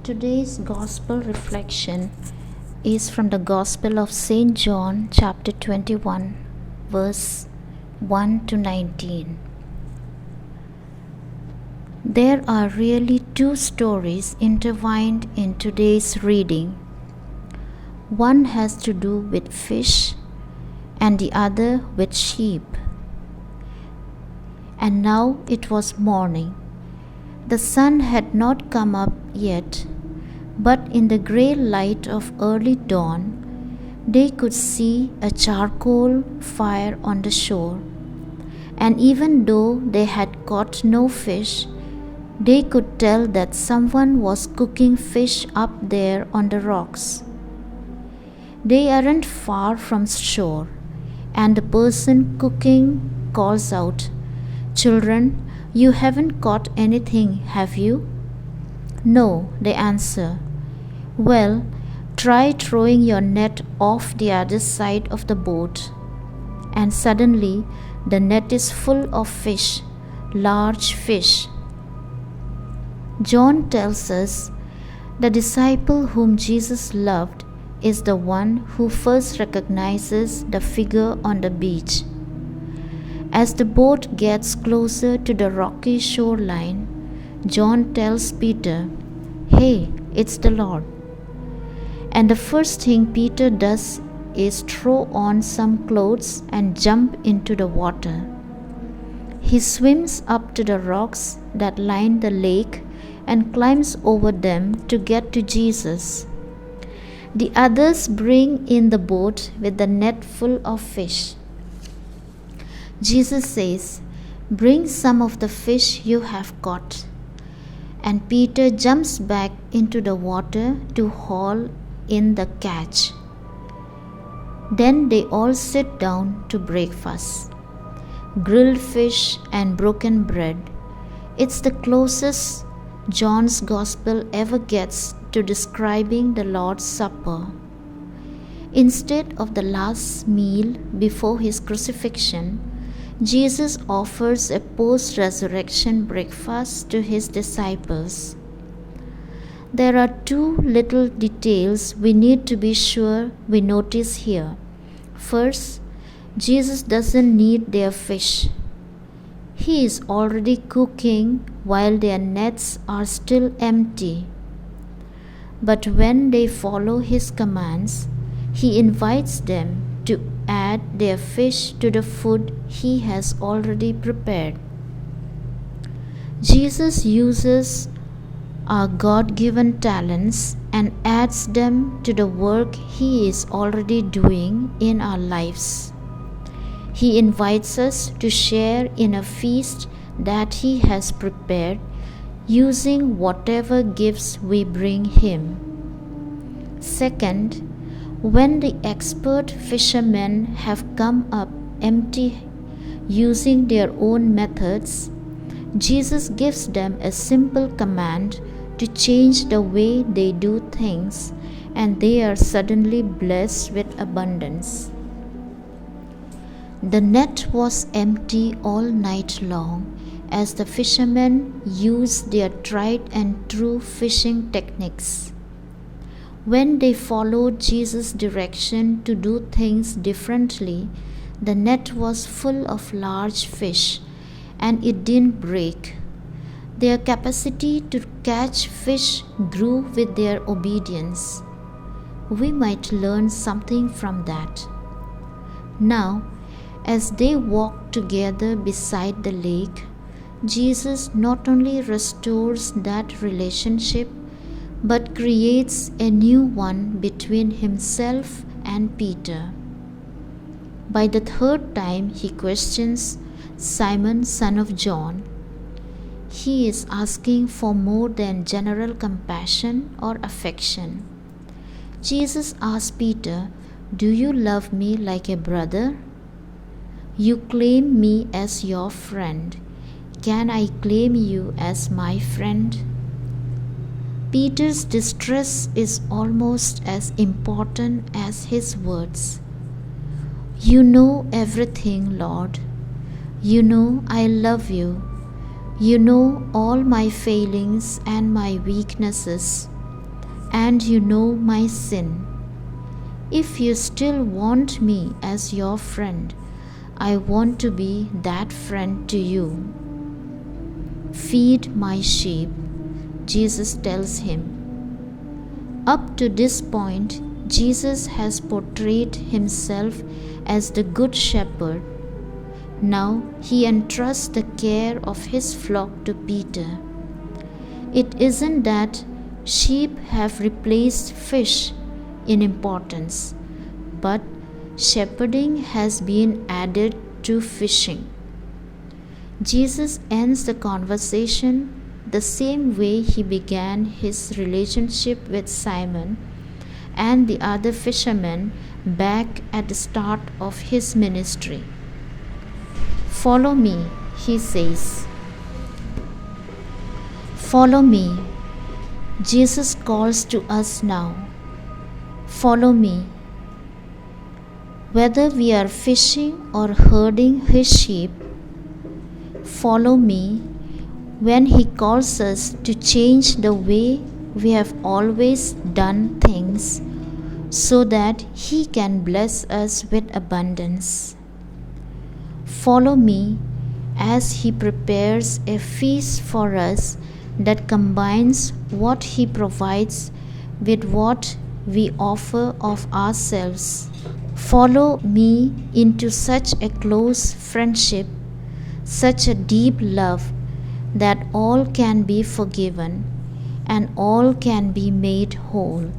Today's Gospel reflection is from the Gospel of St. John, chapter 21, verse 1 to 19. There are really two stories intertwined in today's reading. One has to do with fish and the other with sheep. And now it was morning. The sun had not come up yet, but in the grey light of early dawn, they could see a charcoal fire on the shore. And even though they had caught no fish, they could tell that someone was cooking fish up there on the rocks. They aren't far from shore, and the person cooking calls out, "Children, you haven't caught anything, have you?" "No," they answer. "Well, try throwing your net off the other side of the boat." And suddenly the net is full of fish, large fish. John tells us the disciple whom Jesus loved is the one who first recognizes the figure on the beach. As the boat gets closer to the rocky shoreline, John tells Peter, "Hey, it's the Lord." And the first thing Peter does is throw on some clothes and jump into the water. He swims up to the rocks that line the lake and climbs over them to get to Jesus. The others bring in the boat with the net full of fish. Jesus says, "Bring some of the fish you have caught." And Peter jumps back into the water to haul in the catch. Then they all sit down to breakfast. Grilled fish and broken bread. It's the closest John's Gospel ever gets to describing the Lord's Supper. Instead of the last meal before his crucifixion, Jesus offers a post-resurrection breakfast to his disciples. There are two little details we need to be sure we notice here. First, Jesus doesn't need their fish. He is already cooking while their nets are still empty. But when they follow his commands, he invites them to add their fish to the food he has already prepared. Jesus uses our God-given talents and adds them to the work he is already doing in our lives. He invites us to share in a feast that he has prepared, using whatever gifts we bring him. Second, when the expert fishermen have come up empty using their own methods, Jesus gives them a simple command to change the way they do things, and they are suddenly blessed with abundance. The net was empty all night long as the fishermen used their tried and true fishing techniques. When they followed Jesus' direction to do things differently, the net was full of large fish and it didn't break. Their capacity to catch fish grew with their obedience. We might learn something from that. Now, as they walk together beside the lake, Jesus not only restores that relationship, but creates a new one between himself and Peter. By the third time he questions Simon, son of John, he is asking for more than general compassion or affection. Jesus asks Peter, "Do you love me like a brother? You claim me as your friend. Can I claim you as my friend?" Peter's distress is almost as important as his words. "You know everything, Lord. You know I love you. You know all my failings and my weaknesses. and you know my sin. If you still want me as your friend, I want to be that friend to you. Feed my sheep, Jesus tells him. Up to this point, Jesus has portrayed himself as the Good Shepherd. Now he entrusts the care of his flock to Peter. It isn't that sheep have replaced fish in importance, but shepherding has been added to fishing. Jesus ends the conversation the same way he began his relationship with Simon and the other fishermen back at the start of his ministry. Follow me, he says. Follow me. Jesus calls to us now. Follow me. Whether we are fishing or herding his sheep, follow me when he calls us to change the way we have always done things so that he can bless us with abundance. Follow me as he prepares a feast for us that combines what he provides with what we offer of ourselves. Follow me into such a close friendship, such a deep love, that all can be forgiven and all can be made whole.